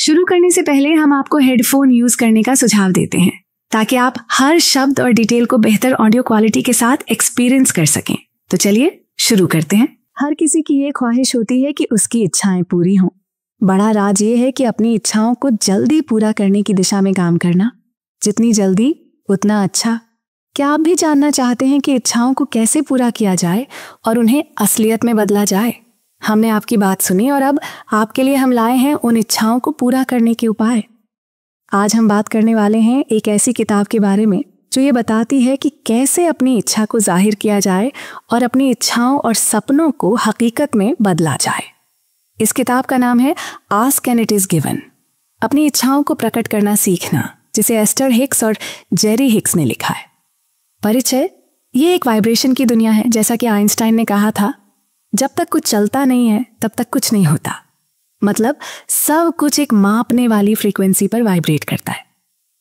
शुरू करने से पहले हम आपको हेडफोन यूज करने का सुझाव देते हैं ताकि आप हर शब्द और डिटेल को बेहतर ऑडियो क्वालिटी के साथ एक्सपीरियंस कर सकें। तो चलिए शुरू करते हैं। हर किसी की ये ख्वाहिश होती है कि उसकी इच्छाएं पूरी हों। बड़ा राज ये है कि अपनी इच्छाओं को जल्दी पूरा करने की दिशा में काम करना। जितनी जल्दी उतना अच्छा। क्या आप भी जानना चाहते हैं कि इच्छाओं को कैसे पूरा किया जाए और उन्हें असलियत में बदला जाए? हमने आपकी बात सुनी और अब आपके लिए हम लाए हैं उन इच्छाओं को पूरा करने के उपाय। आज हम बात करने वाले हैं एक ऐसी किताब के बारे में जो ये बताती है कि कैसे अपनी इच्छा को जाहिर किया जाए और अपनी इच्छाओं और सपनों को हकीकत में बदला जाए। इस किताब का नाम है ask and it is given, अपनी इच्छाओं को प्रकट करना सीखना, जिसे एस्टर हिक्स और जेरी हिक्स ने लिखा है। परिचय, ये एक वाइब्रेशन की दुनिया है। जैसा कि आइंस्टाइन ने कहा था, जब तक कुछ चलता नहीं है तब तक कुछ नहीं होता। मतलब सब कुछ एक मापने वाली फ्रीक्वेंसी पर वाइब्रेट करता है।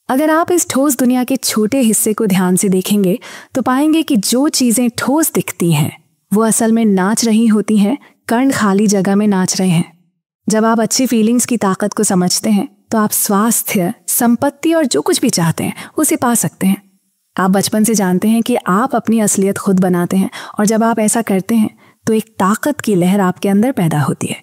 अगर आप इस ठोस दुनिया के छोटे हिस्से को ध्यान से देखेंगे तो पाएंगे कि जो चीजें ठोस दिखती हैं वो असल में नाच रही होती हैं, कण खाली जगह में नाच रहे हैं। जब आप अच्छी फीलिंग्स की ताकत को समझते हैं तो आप स्वास्थ्य, संपत्ति और जो कुछ भी चाहते हैं उसे पा सकते हैं। आप बचपन से जानते हैं कि आप अपनी असलियत खुद बनाते हैं और जब आप ऐसा करते हैं तो एक ताकत की लहर आपके अंदर पैदा होती है।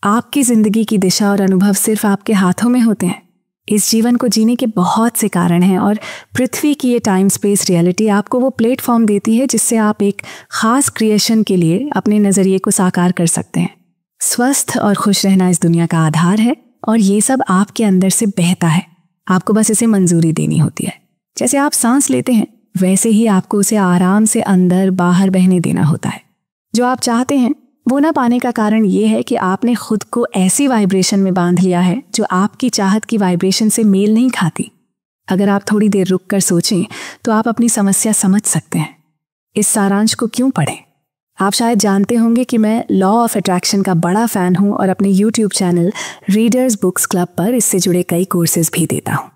आपकी जिंदगी की दिशा और अनुभव सिर्फ आपके हाथों में होते हैं। इस जीवन को जीने के बहुत से कारण हैं और पृथ्वी की ये टाइम स्पेस रियलिटी आपको वो प्लेटफॉर्म देती है जिससे आप एक खास क्रिएशन के लिए अपने नजरिए को साकार कर सकते हैं। स्वस्थ और खुश रहना इस दुनिया का आधार है और ये सब आपके अंदर से बहता है। आपको बस इसे मंजूरी देनी होती है। जैसे आप सांस लेते हैं वैसे ही आपको उसे आराम से अंदर बाहर बहने देना होता है। जो आप चाहते हैं वो ना पाने का कारण ये है कि आपने खुद को ऐसी वाइब्रेशन में बांध लिया है जो आपकी चाहत की वाइब्रेशन से मेल नहीं खाती। अगर आप थोड़ी देर रुक कर सोचें तो आप अपनी समस्या समझ सकते हैं। इस सारांश को क्यों पढ़ें? आप शायद जानते होंगे कि मैं लॉ ऑफ अट्रैक्शन का बड़ा फैन हूं और अपने YouTube channel readers books club पर इससे जुड़े कई कोर्सेज भी देता हूं।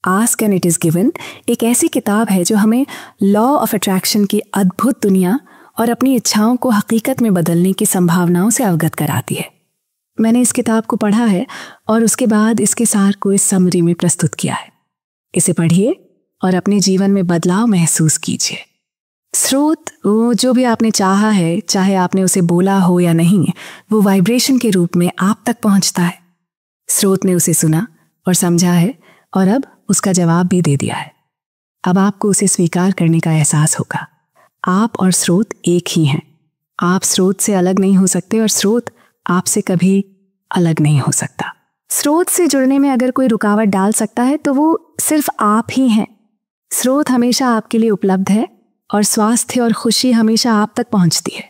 Ask and it is given एक ऐसी किताब है जो हमें लॉ ऑफ अट्रैक्शन की अद्भुत दुनिया और अपनी इच्छाओं को हकीकत में बदलने की संभावनाओं से अवगत कराती है। मैंने इस किताब को पढ़ा है और उसके बाद इसके सार को इस समरी में प्रस्तुत किया है। इसे पढ़िए और अपने जीवन में बदलाव महसूस कीजिए। स्रोत, वो जो भी आपने चाहा है, चाहे आपने उसे बोला हो या नहीं, वो वाइब्रेशन के रूप में आप तक पहुंचता है। स्रोत ने उसे सुना और समझा है और अब उसका जवाब भी दे दिया है। अब आपको उसे स्वीकार करने का एहसास होगा। आप और स्रोत एक ही हैं। आप स्रोत से अलग नहीं हो सकते और स्रोत आपसे कभी अलग नहीं हो सकता। स्रोत से जुड़ने में अगर कोई रुकावट डाल सकता है तो वो सिर्फ आप ही हैं। स्रोत हमेशा आपके लिए उपलब्ध है और स्वास्थ्य और खुशी हमेशा आप तक पहुंचती है।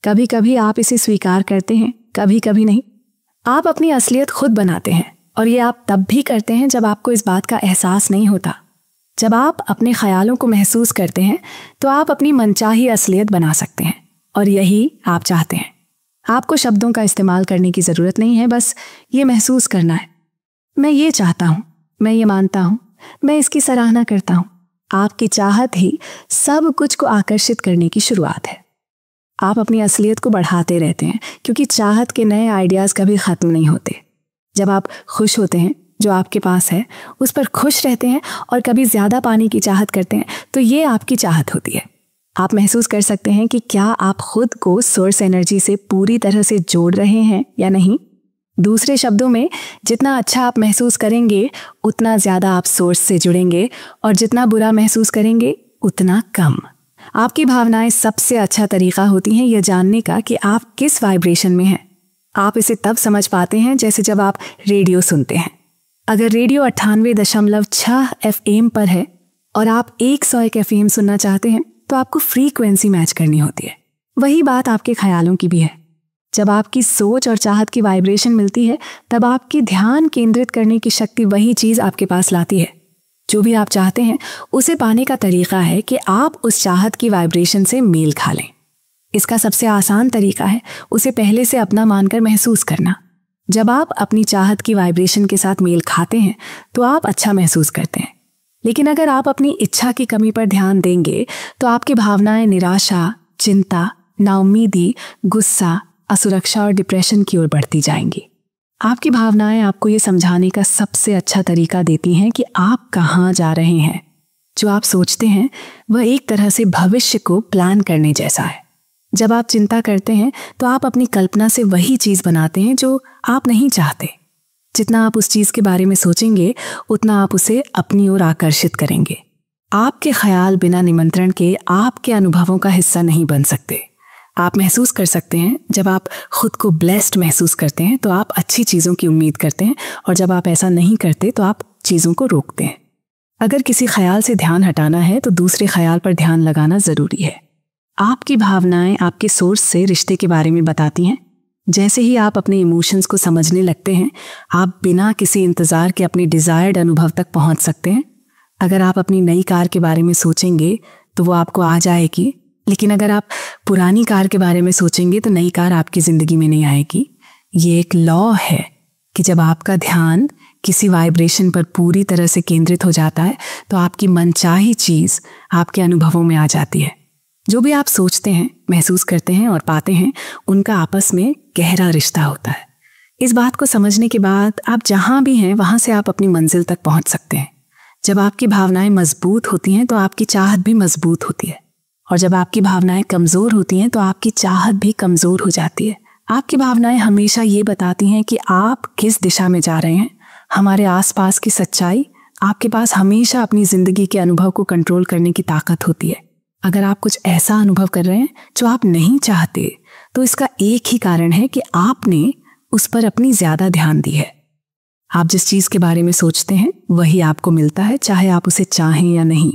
कभी कभी आप इसे स्वीकार करते हैं, कभी कभी नहीं। आप अपनी असलियत खुद बनाते हैं और ये आप तब भी करते हैं जब आपको इस बात का एहसास नहीं होता। जब आप अपने ख्यालों को महसूस करते हैं तो आप अपनी मनचाही असलियत बना सकते हैं और यही आप चाहते हैं। आपको शब्दों का इस्तेमाल करने की ज़रूरत नहीं है, बस ये महसूस करना है। मैं ये चाहता हूँ, मैं ये मानता हूँ, मैं इसकी सराहना करता हूँ। आपकी चाहत ही सब कुछ को आकर्षित करने की शुरुआत है। आप अपनी असलियत को बढ़ाते रहते हैं क्योंकि चाहत के नए आइडियाज़ कभी ख़त्म नहीं होते। जब आप खुश होते हैं, जो आपके पास है उस पर खुश रहते हैं और कभी ज़्यादा पाने की चाहत करते हैं तो ये आपकी चाहत होती है। आप महसूस कर सकते हैं कि क्या आप खुद को सोर्स एनर्जी से पूरी तरह से जोड़ रहे हैं या नहीं। दूसरे शब्दों में, जितना अच्छा आप महसूस करेंगे उतना ज़्यादा आप सोर्स से जुड़ेंगे और जितना बुरा महसूस करेंगे उतना कम। आपकी भावनाएं सबसे अच्छा तरीका होती हैं यह जानने का कि आप किस वाइब्रेशन में हैं। आप इसे तब समझ पाते हैं जैसे जब आप रेडियो सुनते हैं। अगर रेडियो 98.6 FM पर है और आप 101 FM सुनना चाहते हैं तो आपको फ्रीक्वेंसी मैच करनी होती है। वही बात आपके ख्यालों की भी है। जब आपकी सोच और चाहत की वाइब्रेशन मिलती है तब आपकी ध्यान केंद्रित करने की शक्ति वही चीज़ आपके पास लाती है। जो भी आप चाहते हैं उसे पाने का तरीका है कि आप उस चाहत की वाइब्रेशन से मेल खा लें। इसका सबसे आसान तरीका है उसे पहले से अपना मानकर महसूस करना। जब आप अपनी चाहत की वाइब्रेशन के साथ मेल खाते हैं तो आप अच्छा महसूस करते हैं। लेकिन अगर आप अपनी इच्छा की कमी पर ध्यान देंगे तो आपकी भावनाएं निराशा, चिंता, नाउम्मीदी, गुस्सा, असुरक्षा और डिप्रेशन की ओर बढ़ती जाएंगी। आपकी भावनाएं आपको ये समझाने का सबसे अच्छा तरीका देती हैं कि आप कहाँ जा रहे हैं। जो आप सोचते हैं वह एक तरह से भविष्य को प्लान करने जैसा है। जब आप चिंता करते हैं तो आप अपनी कल्पना से वही चीज़ बनाते हैं जो आप नहीं चाहते। जितना आप उस चीज़ के बारे में सोचेंगे उतना आप उसे अपनी ओर आकर्षित करेंगे। आपके ख्याल बिना निमंत्रण के आपके अनुभवों का हिस्सा नहीं बन सकते। आप महसूस कर सकते हैं, जब आप खुद को ब्लेस्ड महसूस करते हैं तो आप अच्छी चीज़ों की उम्मीद करते हैं, और जब आप ऐसा नहीं करते तो आप चीज़ों को रोकते हैं। अगर किसी ख्याल से ध्यान हटाना है तो दूसरे ख्याल पर ध्यान लगाना ज़रूरी है। आपकी भावनाएं आपके सोर्स से रिश्ते के बारे में बताती हैं। जैसे ही आप अपने इमोशंस को समझने लगते हैं, आप बिना किसी इंतज़ार के अपने डिज़ायर्ड अनुभव तक पहुंच सकते हैं। अगर आप अपनी नई कार के बारे में सोचेंगे तो वो आपको आ जाएगी, लेकिन अगर आप पुरानी कार के बारे में सोचेंगे तो नई कार आपकी ज़िंदगी में नहीं आएगी। ये एक लॉ है कि जब आपका ध्यान किसी वाइब्रेशन पर पूरी तरह से केंद्रित हो जाता है तो आपकी मनचाही चीज़ आपके अनुभवों में आ जाती है। जो भी आप सोचते हैं, महसूस करते हैं और पाते हैं, उनका आपस में गहरा रिश्ता होता है। इस बात को समझने के बाद आप जहाँ भी हैं वहाँ से आप अपनी मंजिल तक पहुँच सकते हैं। जब आपकी भावनाएं मजबूत होती हैं तो आपकी चाहत भी मजबूत होती है, और जब आपकी भावनाएं कमज़ोर होती हैं तो आपकी चाहत भी कमज़ोर हो जाती है। आपकी भावनाएं हमेशा ये बताती हैं कि आप किस दिशा में जा रहे हैं। हमारे आसपास की सच्चाई, आपके पास हमेशा अपनी ज़िंदगी के अनुभव को कंट्रोल करने की ताकत होती है। अगर आप कुछ ऐसा अनुभव कर रहे हैं जो आप नहीं चाहते तो इसका एक ही कारण है कि आपने उस पर अपनी ज़्यादा ध्यान दी है। आप जिस चीज़ के बारे में सोचते हैं वही आपको मिलता है, चाहे आप उसे चाहें या नहीं।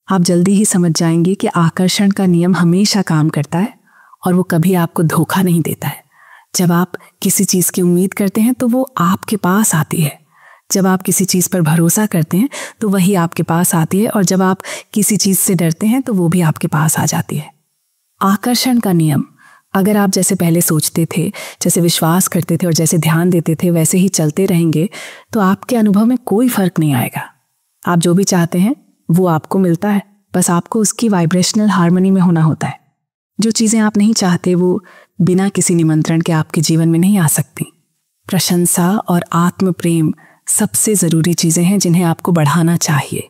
आप जल्दी ही समझ जाएंगे कि आकर्षण का नियम हमेशा काम करता है और वो कभी आपको धोखा नहीं देता है। जब आप किसी चीज़ की उम्मीद करते हैं तो वो आपके पास आती है। जब आप किसी चीज़ पर भरोसा करते हैं तो वही आपके पास आती है, और जब आप किसी चीज़ से डरते हैं तो वो भी आपके पास आ जाती है। आकर्षण का नियम, अगर आप जैसे पहले सोचते थे, जैसे विश्वास करते थे और जैसे ध्यान देते थे वैसे ही चलते रहेंगे तो आपके अनुभव में कोई फर्क नहीं आएगा। आप जो भी चाहते हैं वो आपको मिलता है, बस आपको उसकी वाइब्रेशनल हार्मनी में होना होता है। जो चीज़ें आप नहीं चाहते वो बिना किसी निमंत्रण के आपके जीवन में नहीं आ सकती। प्रशंसा और आत्म प्रेम सबसे ज़रूरी चीज़ें हैं जिन्हें आपको बढ़ाना चाहिए।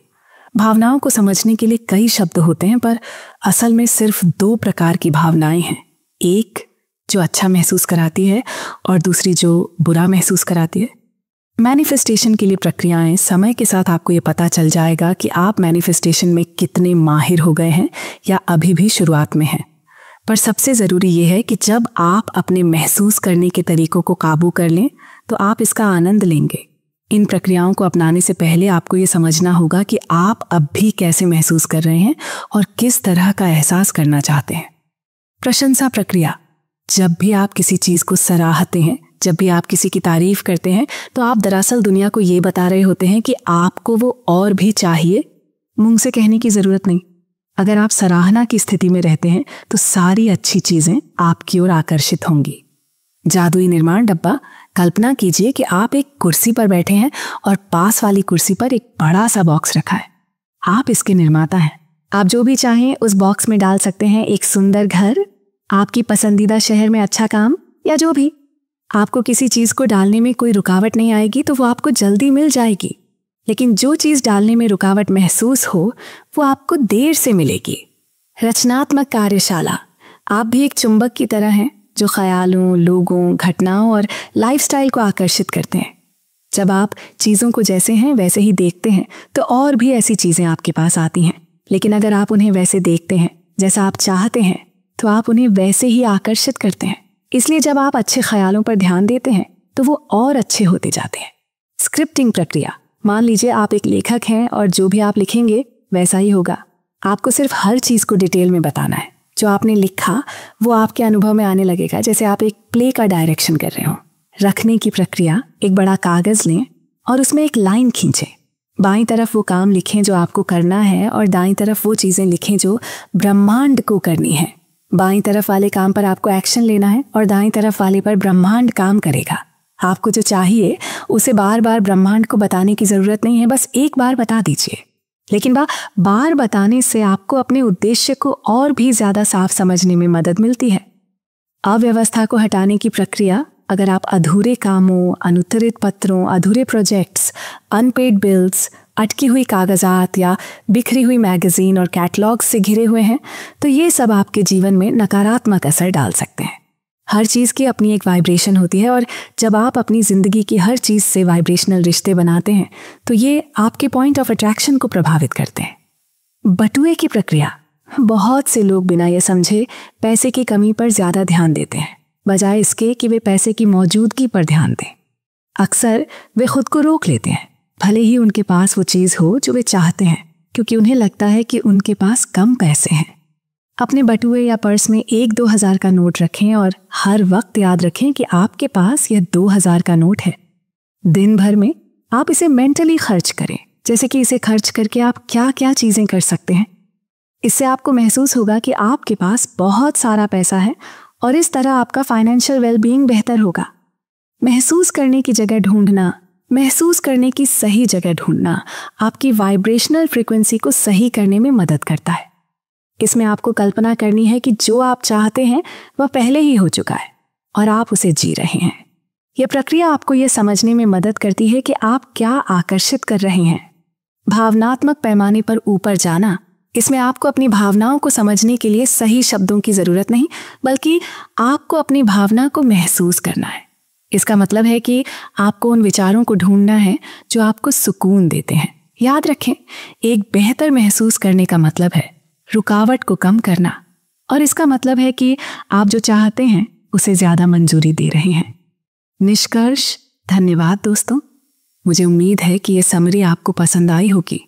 भावनाओं को समझने के लिए कई शब्द होते हैं, पर असल में सिर्फ 2 प्रकार की भावनाएं हैं। एक जो अच्छा महसूस कराती है और दूसरी जो बुरा महसूस कराती है। मैनिफेस्टेशन के लिए प्रक्रियाएं, समय के साथ आपको ये पता चल जाएगा कि आप मैनिफेस्टेशन में कितने माहिर हो गए हैं या अभी भी शुरुआत में हैं। पर सबसे ज़रूरी ये है कि जब आप अपने महसूस करने के तरीकों को काबू कर लें तो आप इसका आनंद लेंगे। इन प्रक्रियाओं को अपनाने से पहले आपको ये समझना होगा कि आप अब भी कैसे महसूस कर रहे हैं और किस तरह का एहसास करना चाहते हैं। प्रशंसा प्रक्रिया, जब भी आप किसी चीज़ को सराहते हैं, जब भी आप किसी की तारीफ करते हैं तो आप दरअसल दुनिया को ये बता रहे होते हैं कि आपको वो और भी चाहिए। मुंह से कहने की ज़रूरत नहीं। अगर आप सराहना की स्थिति में रहते हैं तो सारी अच्छी चीज़ें आपकी ओर आकर्षित होंगी। जादुई निर्माण डब्बा, कल्पना कीजिए कि आप एक कुर्सी पर बैठे हैं और पास वाली कुर्सी पर एक बड़ा सा बॉक्स रखा है। आप इसके निर्माता हैं। आप जो भी चाहें उस बॉक्स में डाल सकते हैं। एक सुंदर घर, आपकी पसंदीदा शहर में अच्छा काम, या जो भी। आपको किसी चीज़ को डालने में कोई रुकावट नहीं आएगी तो वो आपको जल्दी मिल जाएगी। लेकिन जो चीज़ डालने में रुकावट महसूस हो वो आपको देर से मिलेगी। रचनात्मक कार्यशाला, आप भी एक चुंबक की तरह हैं जो ख्यालों, लोगों, घटनाओं और लाइफस्टाइल को आकर्षित करते हैं। जब आप चीज़ों को जैसे हैं वैसे ही देखते हैं तो और भी ऐसी चीज़ें आपके पास आती हैं। लेकिन अगर आप उन्हें वैसे देखते हैं जैसा आप चाहते हैं तो आप उन्हें वैसे ही आकर्षित करते हैं। इसलिए जब आप अच्छे ख्यालों पर ध्यान देते हैं तो वो और अच्छे होते जाते हैं। स्क्रिप्टिंग प्रक्रिया, मान लीजिए आप एक लेखक हैं और जो भी आप लिखेंगे वैसा ही होगा। आपको सिर्फ हर चीज़ को डिटेल में बताना है। जो आपने लिखा वो आपके अनुभव में आने लगेगा, जैसे आप एक प्ले का डायरेक्शन कर रहे हो। रखने की प्रक्रिया, एक बड़ा कागज़ लें और उसमें एक लाइन खींचें। बाईं तरफ वो काम लिखें जो आपको करना है और दाईं तरफ वो चीज़ें लिखें जो ब्रह्मांड को करनी है। बाईं तरफ वाले काम पर आपको एक्शन लेना है और दाईं तरफ वाले पर ब्रह्मांड काम करेगा। आपको जो चाहिए उसे बार बार ब्रह्मांड को बताने की ज़रूरत नहीं है, बस एक बार बता दीजिए। लेकिन बार बताने से आपको अपने उद्देश्य को और भी ज़्यादा साफ समझने में मदद मिलती है। अव्यवस्था को हटाने की प्रक्रिया, अगर आप अधूरे कामों, अनुत्तरित पत्रों, अधूरे प्रोजेक्ट्स, अनपेड बिल्स, अटकी हुई कागजात या बिखरी हुई मैगजीन और कैटलॉग्स से घिरे हुए हैं, तो ये सब आपके जीवन में नकारात्मक असर डाल सकते हैं। हर चीज़ की अपनी एक वाइब्रेशन होती है और जब आप अपनी ज़िंदगी की हर चीज़ से वाइब्रेशनल रिश्ते बनाते हैं तो ये आपके पॉइंट ऑफ अट्रैक्शन को प्रभावित करते हैं। बटुए की प्रक्रिया। बहुत से लोग बिना ये समझे पैसे की कमी पर ज़्यादा ध्यान देते हैं, बजाय इसके कि वे पैसे की मौजूदगी पर ध्यान दें। अक्सर वे खुद को रोक लेते हैं, भले ही उनके पास वो चीज़ हो जो वे चाहते हैं, क्योंकि उन्हें लगता है कि उनके पास कम पैसे हैं। अपने बटुए या पर्स में 1-2 हज़ार का नोट रखें और हर वक्त याद रखें कि आपके पास यह 2 हज़ार का नोट है। दिन भर में आप इसे मेंटली खर्च करें, जैसे कि इसे खर्च करके आप क्या क्या चीज़ें कर सकते हैं। इससे आपको महसूस होगा कि आपके पास बहुत सारा पैसा है और इस तरह आपका फाइनेंशियल वेलबीइंग बेहतर होगा। महसूस करने की जगह ढूंढना, महसूस करने की सही जगह ढूंढना आपकी वाइब्रेशनल फ्रीक्वेंसी को सही करने में मदद करता है। इसमें आपको कल्पना करनी है कि जो आप चाहते हैं वह पहले ही हो चुका है और आप उसे जी रहे हैं। यह प्रक्रिया आपको यह समझने में मदद करती है कि आप क्या आकर्षित कर रहे हैं। भावनात्मक पैमाने पर ऊपर जाना, इसमें आपको अपनी भावनाओं को समझने के लिए सही शब्दों की ज़रूरत नहीं, बल्कि आपको अपनी भावना को महसूस करना है। इसका मतलब है कि आपको उन विचारों को ढूंढना है जो आपको सुकून देते हैं। याद रखें, एक बेहतर महसूस करने का मतलब है रुकावट को कम करना, और इसका मतलब है कि आप जो चाहते हैं उसे ज़्यादा मंजूरी दे रहे हैं। निष्कर्ष, धन्यवाद दोस्तों। मुझे उम्मीद है कि ये समरी आपको पसंद आई होगी।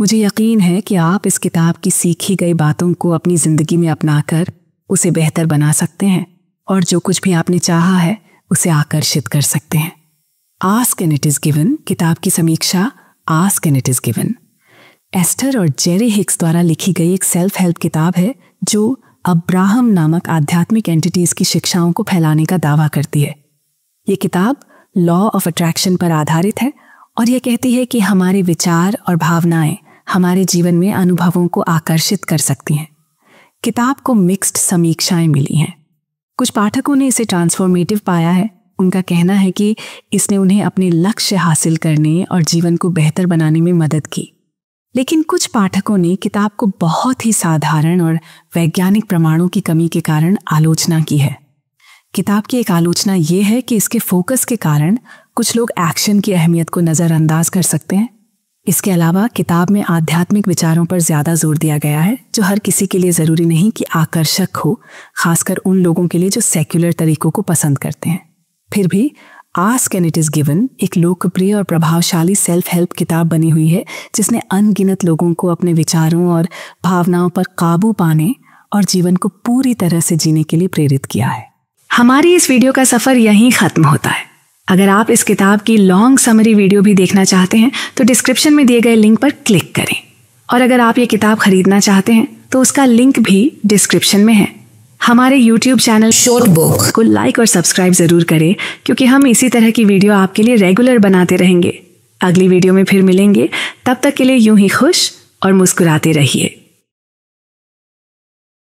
मुझे यकीन है कि आप इस किताब की सीखी गई बातों को अपनी ज़िंदगी में अपनाकर उसे बेहतर बना सकते हैं और जो कुछ भी आपने चाहा है उसे आकर्षित कर सकते हैं। Ask and it is given किताब की समीक्षा ask and it is given Esther और जेरी हिक्स द्वारा लिखी गई एक सेल्फ हेल्प किताब है जो अब्राहम नामक आध्यात्मिक एंटिटीज़ की शिक्षाओं को फैलाने का दावा करती है। ये किताब लॉ ऑफ अट्रैक्शन पर आधारित है और यह कहती है कि हमारे विचार और भावनाएं हमारे जीवन में अनुभवों को आकर्षित कर सकती हैं। किताब को मिक्स्ड समीक्षाएं मिली हैं। कुछ पाठकों ने इसे ट्रांसफॉर्मेटिव पाया है। उनका कहना है कि इसने उन्हें अपने लक्ष्य हासिल करने और जीवन को बेहतर बनाने में मदद की। लेकिन कुछ पाठकों ने किताब को बहुत ही साधारण और वैज्ञानिक प्रमाणों की कमी के कारण आलोचना की है। किताब की एक आलोचना ये है कि इसके फोकस के कारण कुछ लोग एक्शन की अहमियत को नज़रअंदाज कर सकते हैं। इसके अलावा किताब में आध्यात्मिक विचारों पर ज़्यादा जोर दिया गया है, जो हर किसी के लिए ज़रूरी नहीं कि आकर्षक हो, खासकर उन लोगों के लिए जो सेक्युलर तरीकों को पसंद करते हैं। फिर भी ask and it is given एक लोकप्रिय और प्रभावशाली सेल्फ हेल्प किताब बनी हुई है, जिसने अनगिनत लोगों को अपने विचारों और भावनाओं पर काबू पाने और जीवन को पूरी तरह से जीने के लिए प्रेरित किया है। हमारी इस वीडियो का सफ़र यहीं ख़त्म होता है। अगर आप इस किताब की लॉन्ग समरी वीडियो भी देखना चाहते हैं तो डिस्क्रिप्शन में दिए गए लिंक पर क्लिक करें, और अगर आप ये किताब खरीदना चाहते हैं तो उसका लिंक भी डिस्क्रिप्शन में है। हमारे YouTube चैनल शॉर्ट बुक को लाइक और सब्सक्राइब ज़रूर करें, क्योंकि हम इसी तरह की वीडियो आपके लिए रेगुलर बनाते रहेंगे। अगली वीडियो में फिर मिलेंगे, तब तक के लिए यूं ही खुश और मुस्कुराते रहिए।